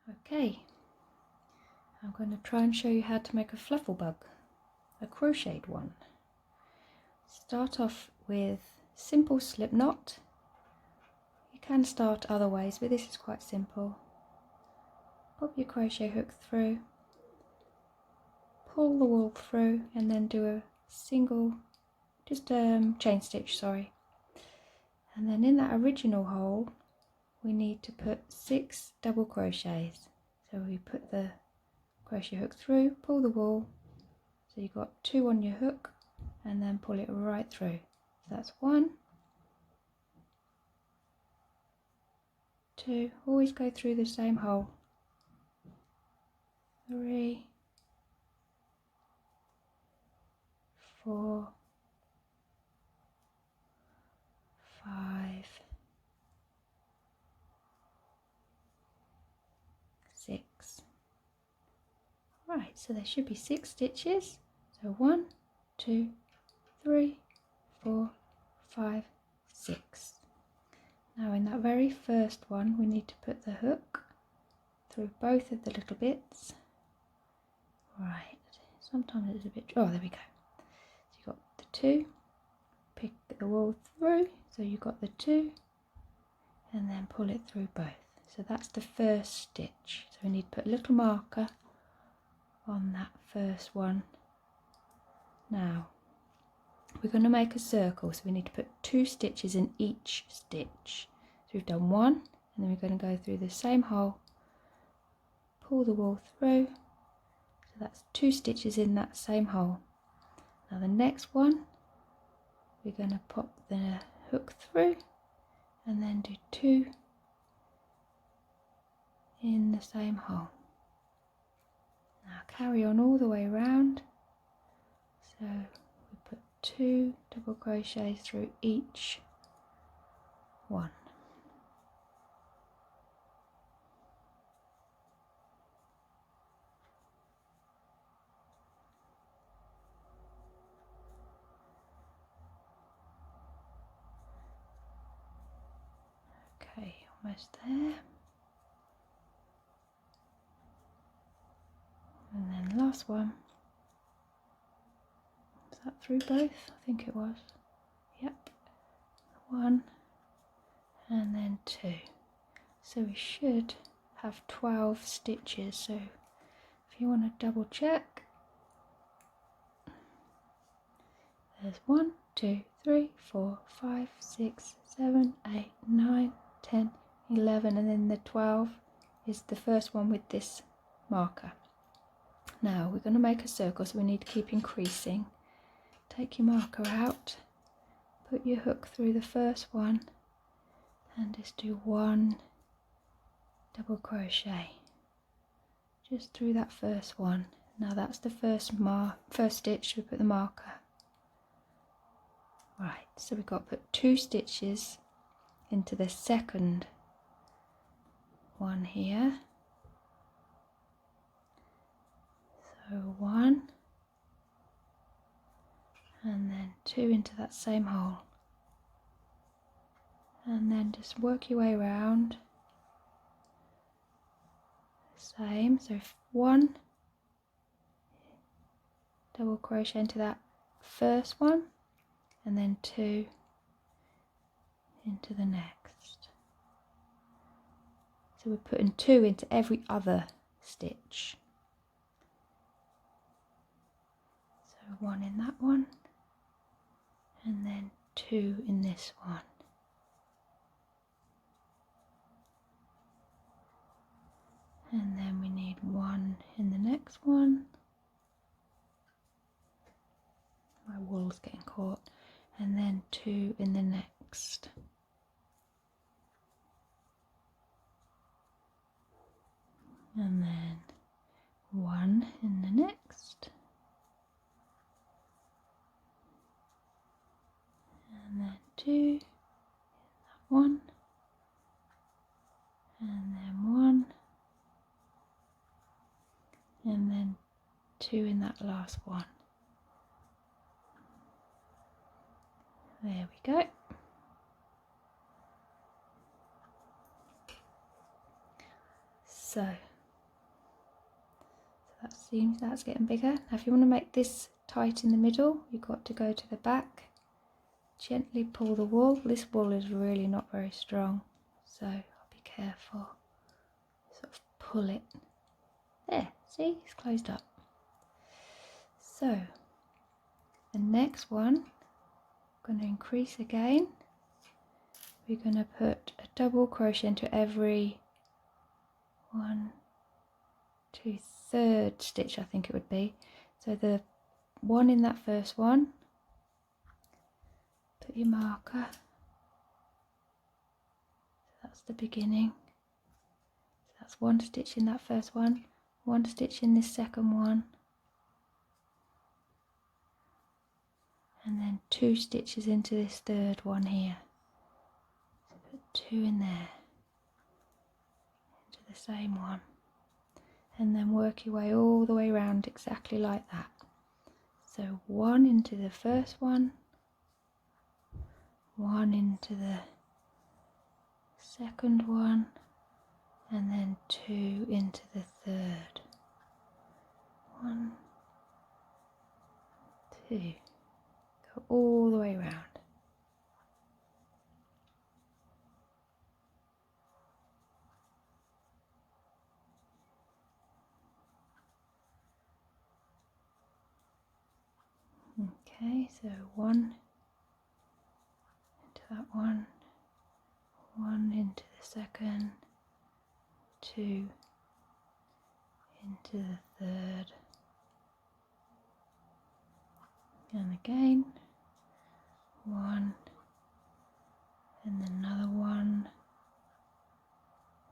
Okay, I'm going to try and show you how to make a fluffle bug, a crocheted one. Start off with simple slip knot. You can start other ways, but this is quite simple. Pop your crochet hook through, pull the wool through, and then do a single, just chain stitch, sorry. And then in that original hole, we need to put 6 double crochets. So we put the crochet hook through, pull the wool, so you've got 2 on your hook, and then pull it right through. So that's 1, 2, always go through the same hole, 3, 4, 5, 6. Right, so there should be 6 stitches. So 1, 2, 3, 4, 5, 6. Now in that very first one we need to put the hook through both of the little bits. Right, sometimes it's a bit, oh there we go. So you've got the 2, pick the wool through, so you've got the 2, and then pull it through both. So that's the first stitch. So we need to put a little marker on that first one. Now we're going to make a circle, so we need to put 2 stitches in each stitch. So we've done 1, and then we're going to go through the same hole, pull the wool through, so that's 2 stitches in that same hole. Now the next one, we're going to pop the hook through and then do 2 in the same hole. Now carry on all the way around, so we put 2 double crochets through each one. Okay, almost there. And then last one. Was that through both? I think it was. Yep. 1 and then 2. So we should have 12 stitches. So if you want to double check, there's 1, 2, 3, 4, 5, 6, 7, 8, 9, 10, 11, and then the 12 is the first one with this marker. Now we're going to make a circle, so we need to keep increasing. Take your marker out, put your hook through the first one, and just do 1 double crochet just through that first one. Now that's the first stitch, we put the marker. Right, so we've got to put 2 stitches into the second one here. So 1 and then 2 into that same hole, and then just work your way around. Same, so 1 double crochet into that first one, and then 2 into the next. So we're putting 2 into every other stitch. So 1 in that one, and then 2 in this one. And then we need 1 in the next one. My wool's getting caught. And then 2 in the next. And then 1 in the next. And then 2 in that one. And then 1. And then 2 in that last one. There we go. So that's getting bigger. Now if you want to make this tight in the middle, you've got to go to the back, gently pull the wool. This wool is really not very strong, so I'll be careful. Sort of pull it. There, see, it's closed up. So the next one, I'm going to increase again. We're going to put a double crochet into every 1, 2, third stitch, I think it would be. So the one in that first one, put your marker, so that's the beginning. So that's 1 stitch in that first one, 1 stitch in this second one, and then 2 stitches into this third one here. So put 2 in there, into the same one, and then work your way all the way around exactly like that. So 1 into the first one, 1 into the second one, and then 2 into the third. 1, 2, go all the way around. Okay, so 1 into that one, 1 into the second, 2 into the third, and again 1, and then another 1,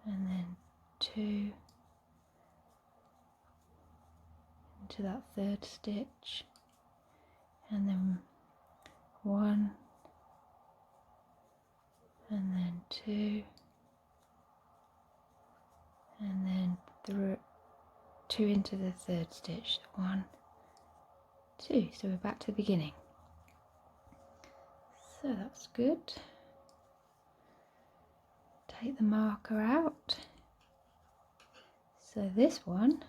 and then 2 into that third stitch, and then 1, and then 2, and then 2 into the third stitch. 1, 2. So we're back to the beginning. So that's good. Take the marker out. So this one,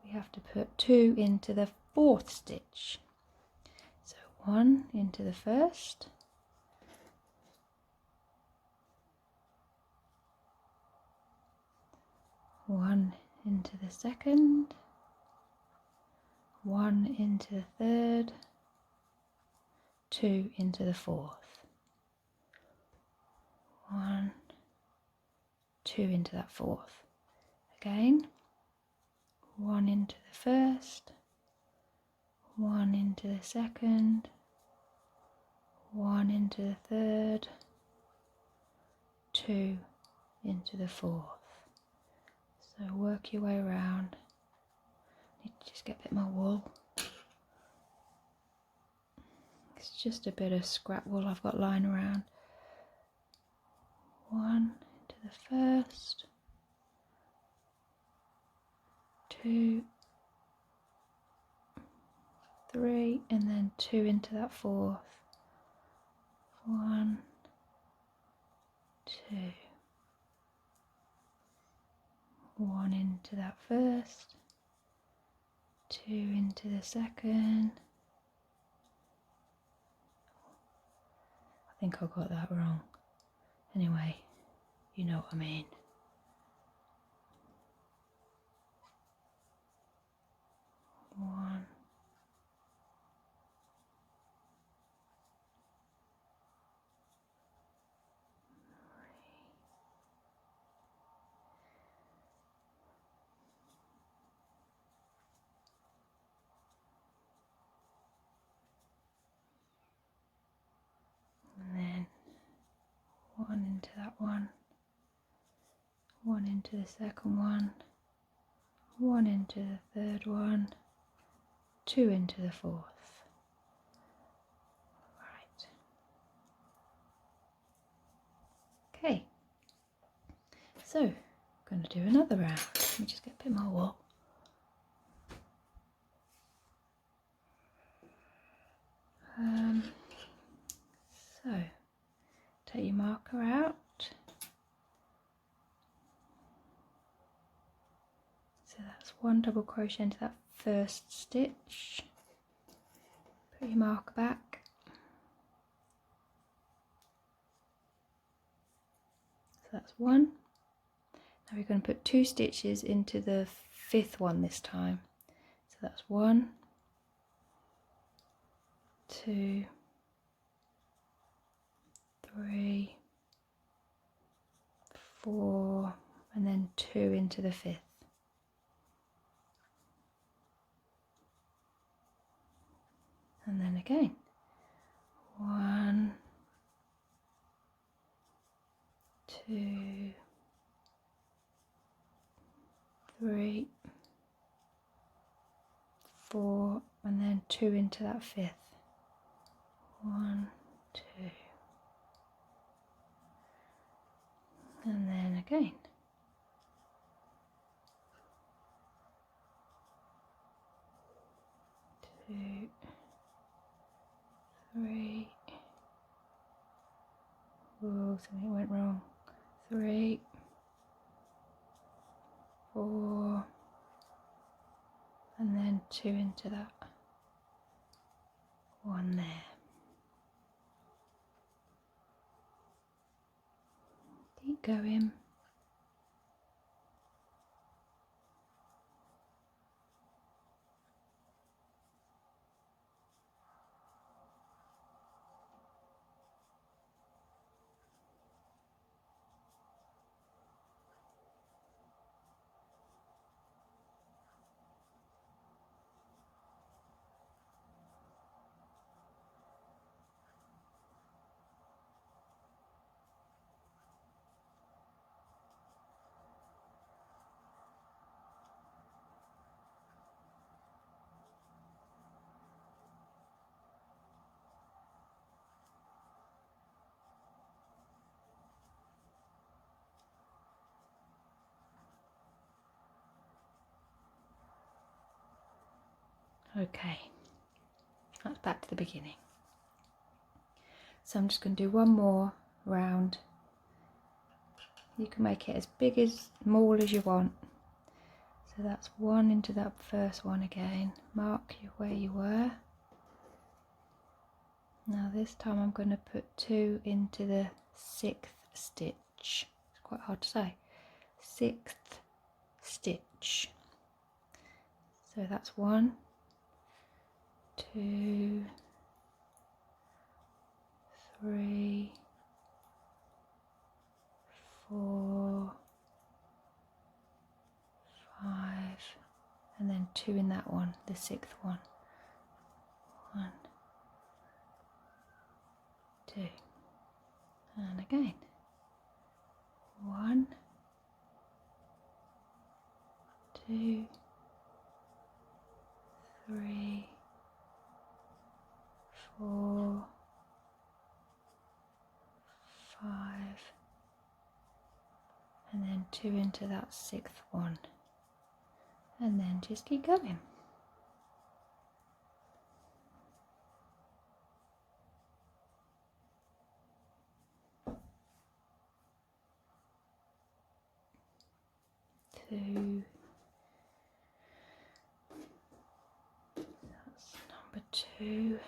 we have to put 2 into the fourth stitch. So 1 into the first, 1 into the second, 1 into the third, 2 into the fourth, 1, 2 into that fourth. Again, 1 into the first, 1 into the second, 1 into the third, 2 into the fourth. So work your way around. Need to just get a bit more wool. It's just a bit of scrap wool I've got lying around. 1 into the first, 2, 3, and then 2 into that fourth. 1, 2, 1 into that first, 2 into the second. I think I got that wrong. Anyway, you know what I mean. 1, 3, and then 1 into that one, 1 into the second one, 1 into the third one, 2 into the fourth. Right. Okay. So, I'm going to do another round. Let me just get a bit more wool. So, take your marker out. So that's one double crochet into that first stitch, put your marker back, so that's one. Now we're going to put 2 stitches into the 5th one this time, so that's 1, 2, 3, 4, and then 2 into the 5th. And then again, 1, 2, 3, 4, and then 2 into that 5th. 1, 2, and then again. 2, 3, oh, something went wrong. 3, 4, and then 2 into that one there. Keep going. Okay, that's back to the beginning. So I'm just going to do one more round. You can make it as big as small as you want. So that's 1 into that first one again. Mark where you were. Now this time I'm going to put 2 into the 6th stitch. It's quite hard to say. 6th stitch. So that's 1, 2, 3, 4, 5, and then 2 in that one, the 6th one. 1, 2, and again. 1, 2, 3, 4, 5, and then 2 into that 6th one, and then just keep going. Two, that's number 2,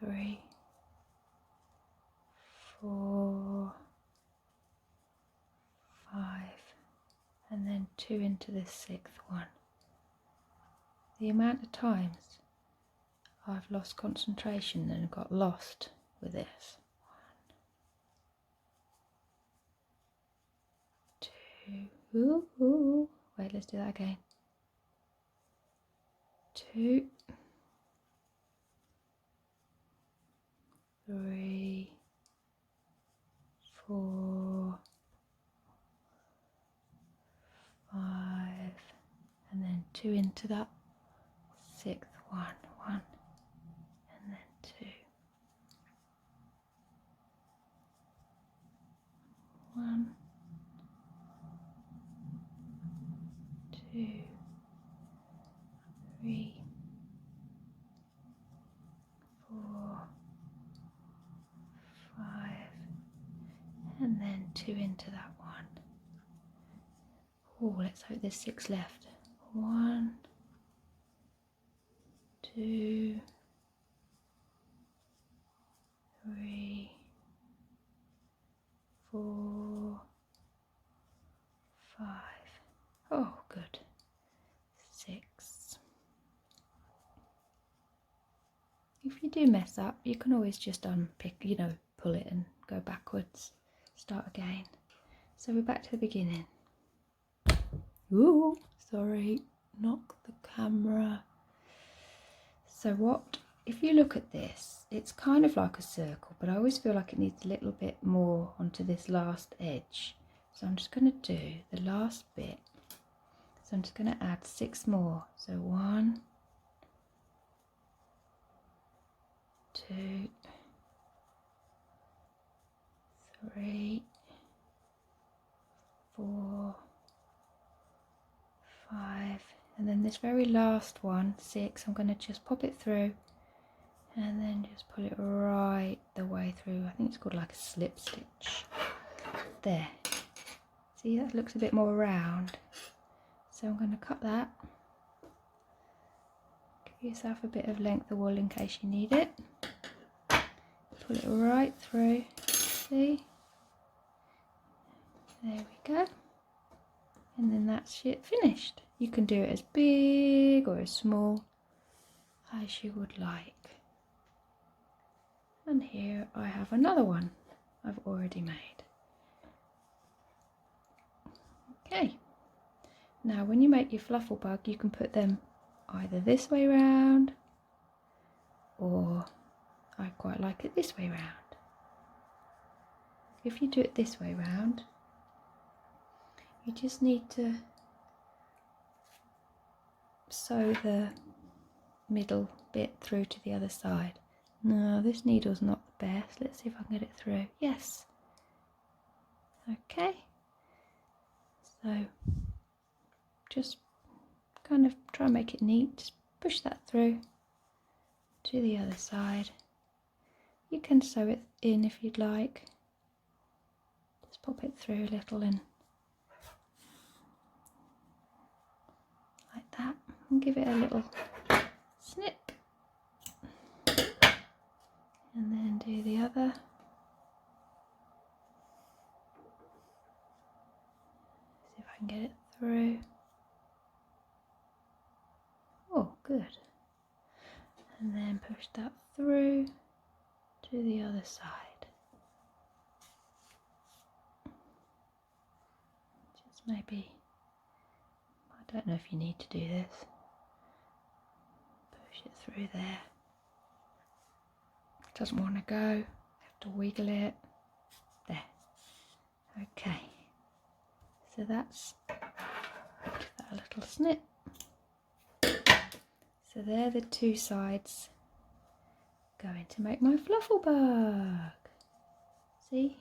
3, 4, 5, and then 2 into the 6th one. The amount of times I've lost concentration and got lost with this. 1, 2, ooh. Wait, let's do that again. 2, 3, 4, 5, and then 2 into that 6th one. 1, and then 2. 1, 2, 3, 4, 5, and then 2 into that one. Oh, let's hope there's 6 left. 1, 2, 3, 4, 5. Oh, good. 6. If you do mess up, you can always just unpick, pull it and go backwards. Start again. So we're back to the beginning. Ooh, sorry, knock the camera. So if you look at this, it's kind of like a circle, but I always feel like it needs a little bit more onto this last edge. So I'm just going to do the last bit. So I'm just going to add 6 more. So 1, 2, 3, 4, 5, and then this very last one, 6, I'm going to just pop it through and then just pull it right the way through. I think it's called like a slip stitch. There. See, that looks a bit more round. So I'm going to cut that. Give yourself a bit of length of wool in case you need it. Pull it right through. See? There we go. And then that's it finished. You can do it as big or as small as you would like. And here I have another one I've already made. Okay. Now when you make your fluffle bug, you can put them either this way round, or I quite like it this way round. If you do it this way round, you just need to sew the middle bit through to the other side. No, this needle's not the best. Let's see if I can get it through. Yes. Okay. So just kind of try and make it neat. Just push that through to the other side. You can sew it in if you'd like. Just pop it through a little and like that, and give it a little snip, and then do the other. See if I can get it through. Oh, good. And then push that through to the other side. Just maybe, I don't know if you need to do this. Push it through there. Doesn't want to go, have to wiggle it. There. Okay. So that's, give that a little snip. So they're the 2 sides going to make my fluffle bug. See?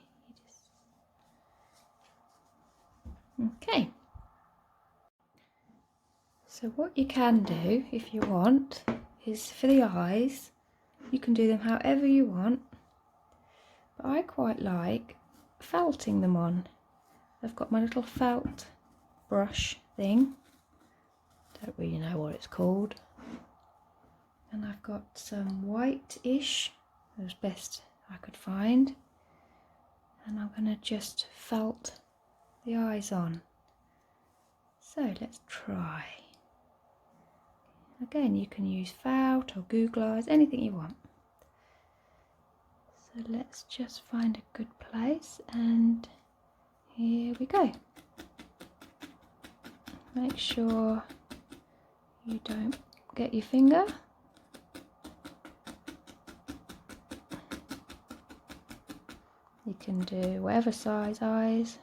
Okay. So what you can do, if you want, is for the eyes, you can do them however you want, but I quite like felting them on. I've got my little felt brush thing, don't really know what it's called, and I've got some white-ish, as best I could find, and I'm going to just felt the eyes on. So let's try. Again, you can use felt or Google eyes, anything you want. So let's just find a good place, and here we go. Make sure you don't get your finger. You can do whatever size eyes.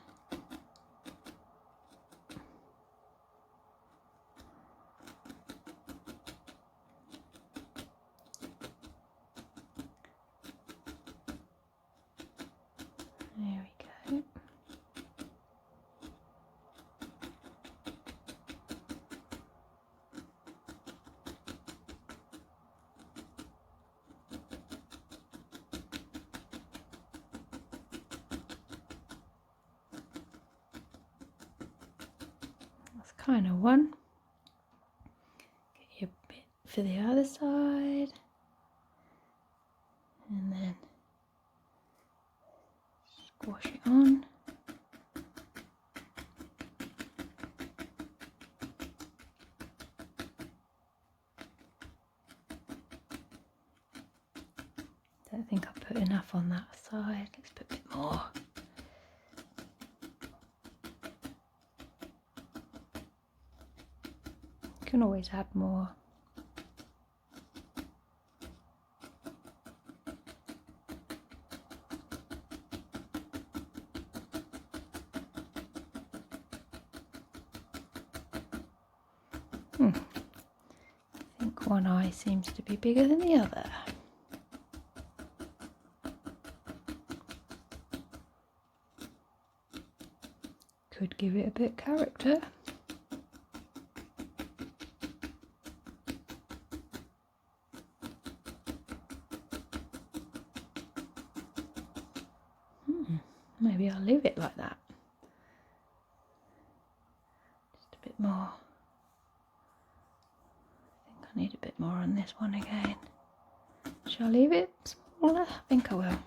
There we go. kind of one. Get your bit for the other side, and then squash it on. I don't think I put enough on that side. Let's put a bit more. You can always add more. I think one eye seems to be bigger than the other. Could give it a bit of character. Maybe I'll leave it like that. Just a bit more. I think I need a bit more on this one again. Shall I leave it smaller? I think I will.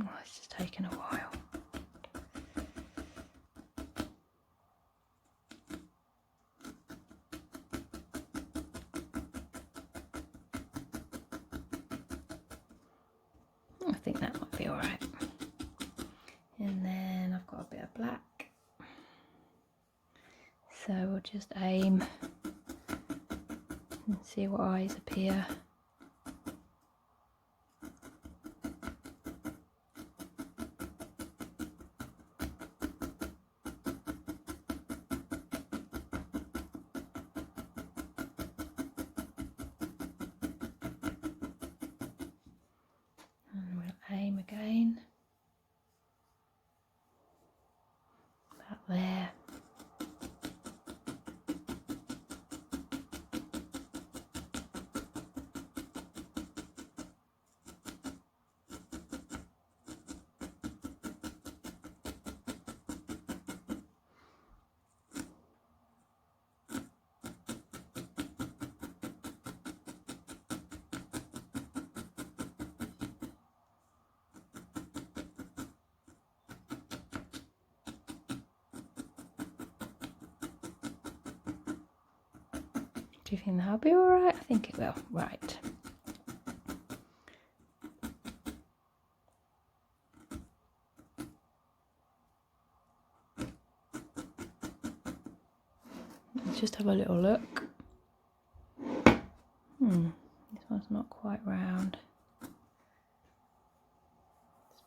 Oh, it's just taken a while. I think that might be alright. And then I've got a bit of black. So we'll just aim and see what eyes appear. Aim again, about there. Do you think that'll be alright? I think it will. Right. Let's just have a little look. This one's not quite round. Let's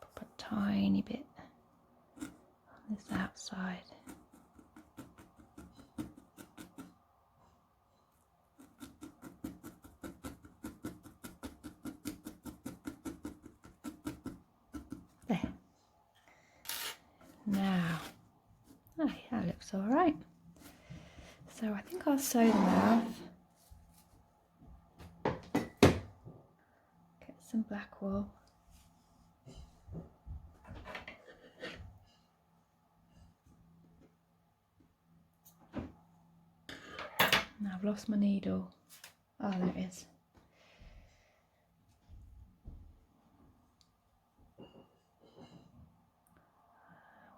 pop a tiny bit on this outside. There. Now, oh, that looks all right. So I think I'll sew the mouth. Get some black wool. Now I've lost my needle. Oh, there it is.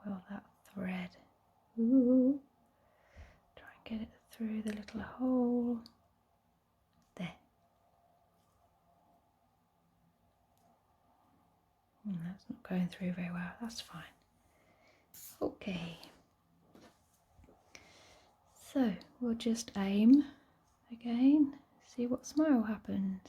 Well, that thread. Ooh. Try and get it through the little hole. There. That's not going through very well. That's fine. Okay. So we'll just aim again. See what smile happens.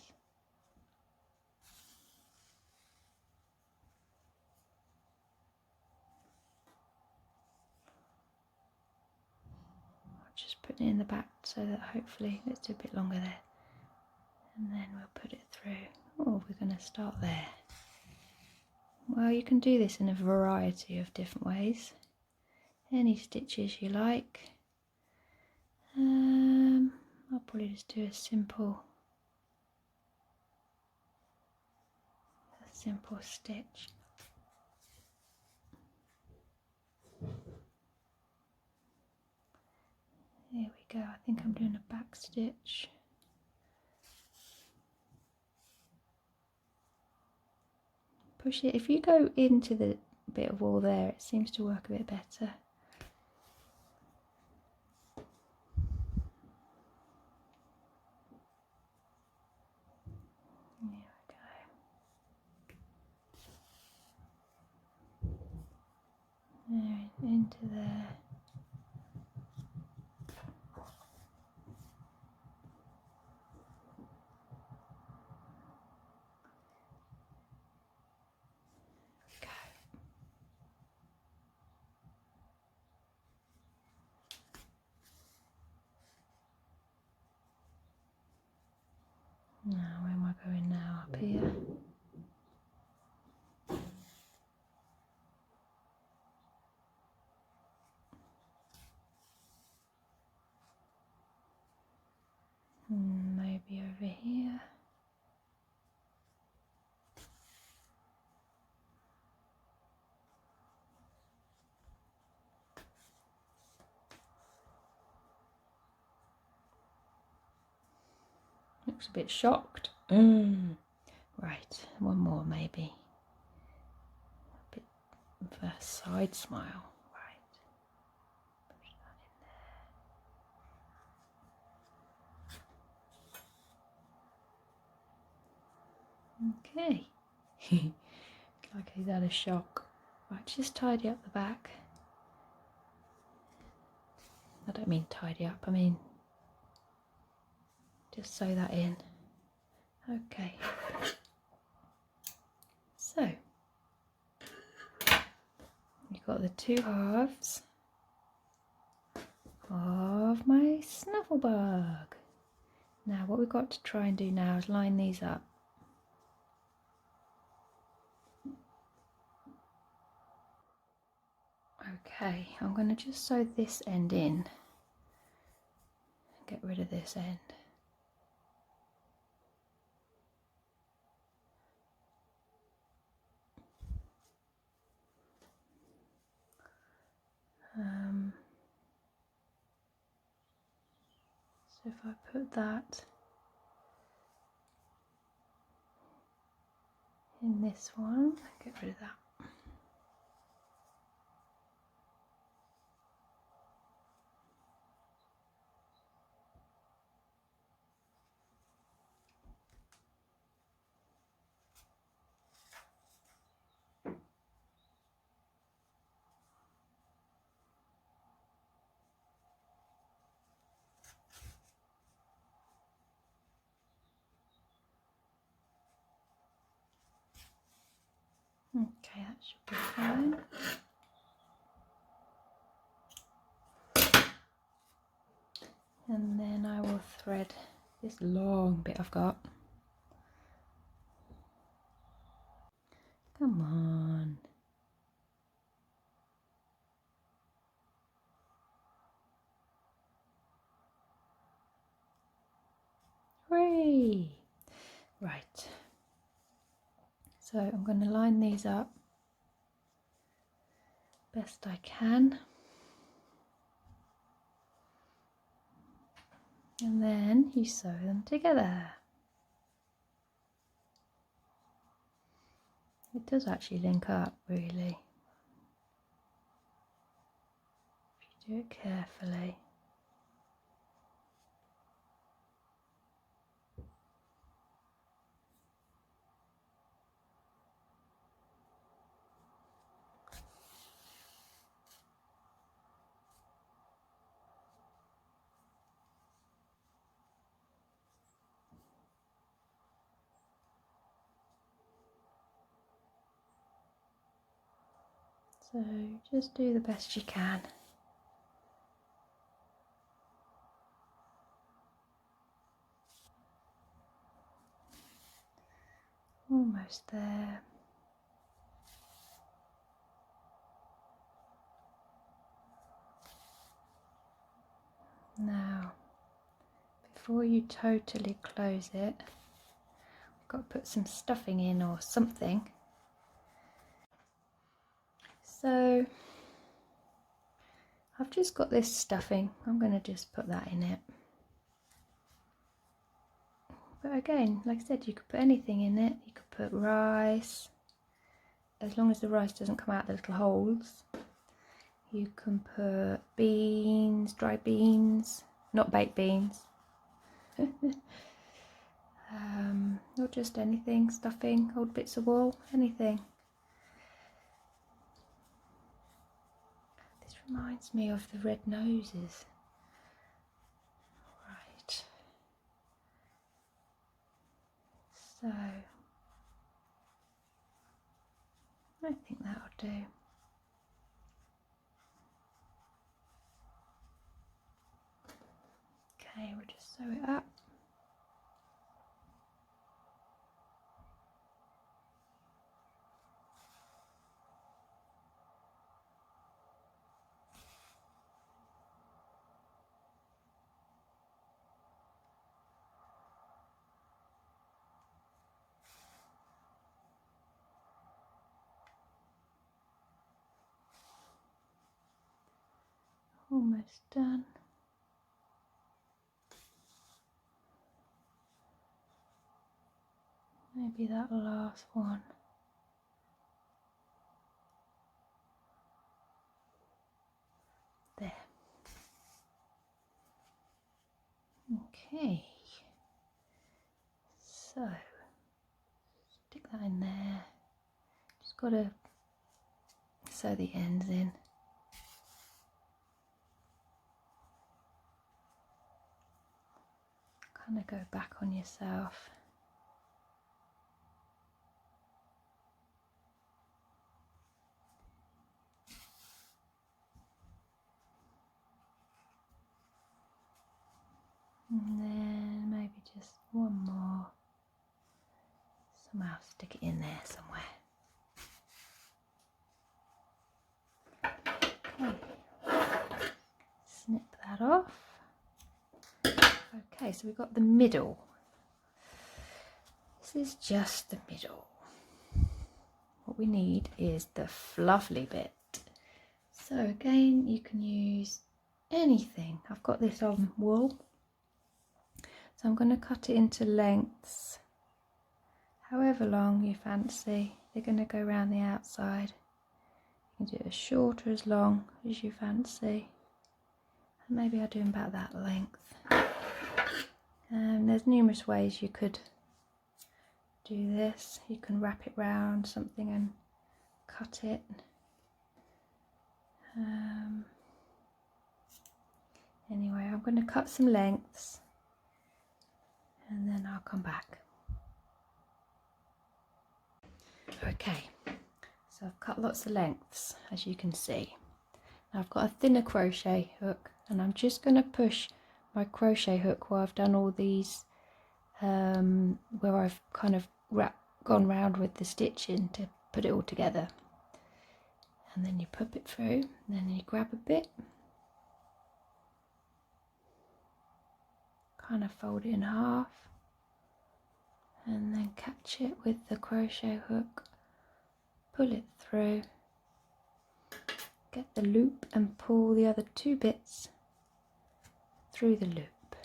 Just putting it in the back so that hopefully, let's do a bit longer there, and then we'll put it through. Oh, we're going to start there. Well, you can do this in a variety of different ways. Any stitches you like. I'll probably just do a simple stitch. There we go. I think I'm doing a back stitch. Push it. If you go into the bit of wool there, it seems to work a bit better. There we go. There, into there. Now, where am I going now? Up here. Maybe over here. Looks a bit shocked. Right, one more maybe. A bit of a side smile. Right. Push that in there. Okay. Like he's had a shock. Right, just tidy up the back. I don't mean tidy up, I mean just sew that in. Okay. So you've got the two halves of my snuffle bug. Now what we've got to try and do now is line these up. Okay, I'm going to just sew this end in. Get rid of this end. So if I put that in this one, get rid of that. Okay, that should be fine. And then I will thread this long bit I've got. Come on. Hooray! Right. So I'm going to line these up best I can. And then you sew them together. It does actually link up really, if you do it carefully. So just do the best you can. Almost there. before you totally close it, you've got to put some stuffing in or something. So I've just got this stuffing. I'm going to just put that in it. But again, like I said, you could put anything in it. You could put rice, as long as the rice doesn't come out the little holes. You can put beans, dried beans, not baked beans. Not just anything, stuffing, old bits of wool, anything. This reminds me of the red noses. Right. So, I think that'll do. Okay, we'll just sew it up. Almost done. Maybe that last one. There. Okay. So, stick that in there. Just got to sew the ends in. Kind of go back on yourself. And then maybe just one more. Somehow stick it in there somewhere. Okay. Snip that off. Okay, so we've got the middle. This is just the middle. What we need is the fluffly bit. So again, you can use anything. I've got this on wool. So I'm going to cut it into lengths, however long you fancy. They're going to go around the outside. You can do it as short or as long as you fancy. And maybe I'll do them about that length. There's numerous ways you could do this. You can wrap it round something and cut it. Anyway, I'm going to cut some lengths and then I'll come back. Okay, so I've cut lots of lengths, as you can see. Now I've got a thinner crochet hook and I'm just going to push my crochet hook while I've done all these where I've kind of gone round with the stitching to put it all together. And then you pop it through, and then you grab a bit, kind of fold it in half, and then catch it with the crochet hook, pull it through, get the loop and pull the other two bits through the loop,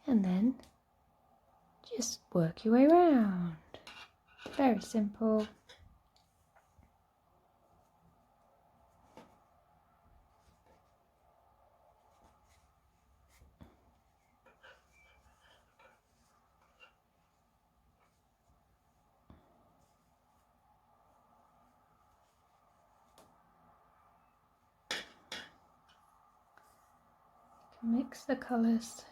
and then just work your way around. Very simple. Mix the colours.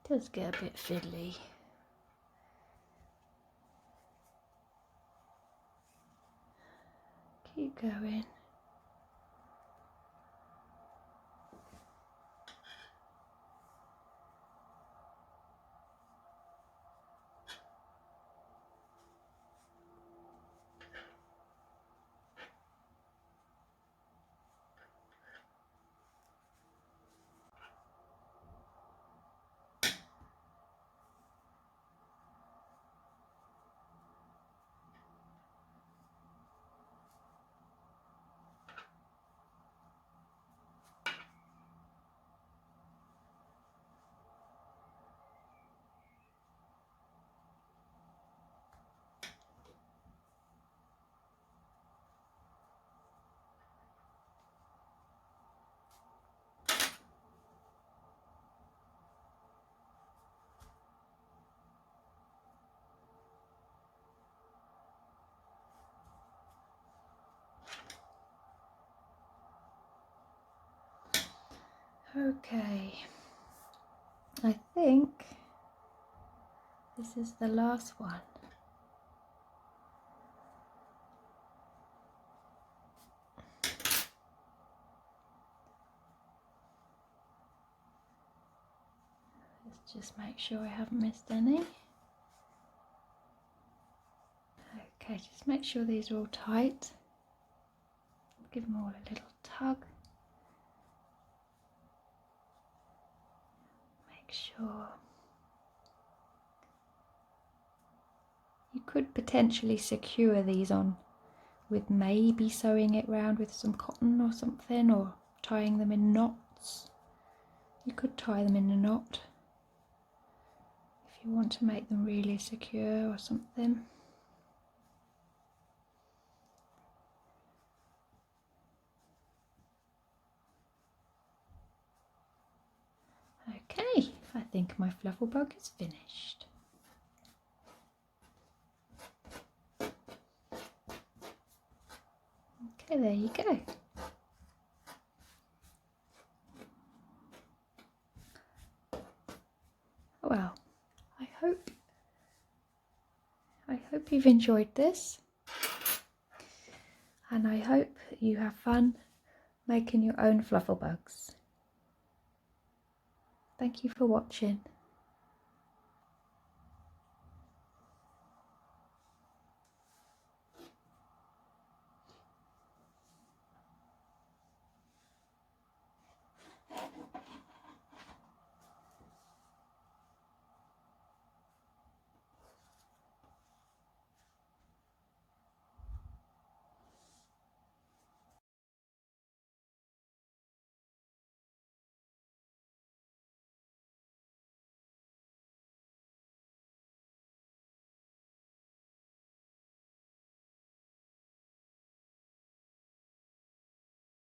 Does get a bit fiddly. Keep going. Okay, I think this is the last one. Let's just make sure I haven't missed any. Okay, just make sure these are all tight. Give them all a little tug. Make sure. You could potentially secure these on with maybe sewing it round with some cotton or something, or tying them in knots. You could tie them in a knot if you want to make them really secure or something. Okay, I think my Fluffle bug is finished. Okay, there you go. Well, I hope you've enjoyed this, and I hope you have fun making your own Fluffle bugs. Thank you for watching.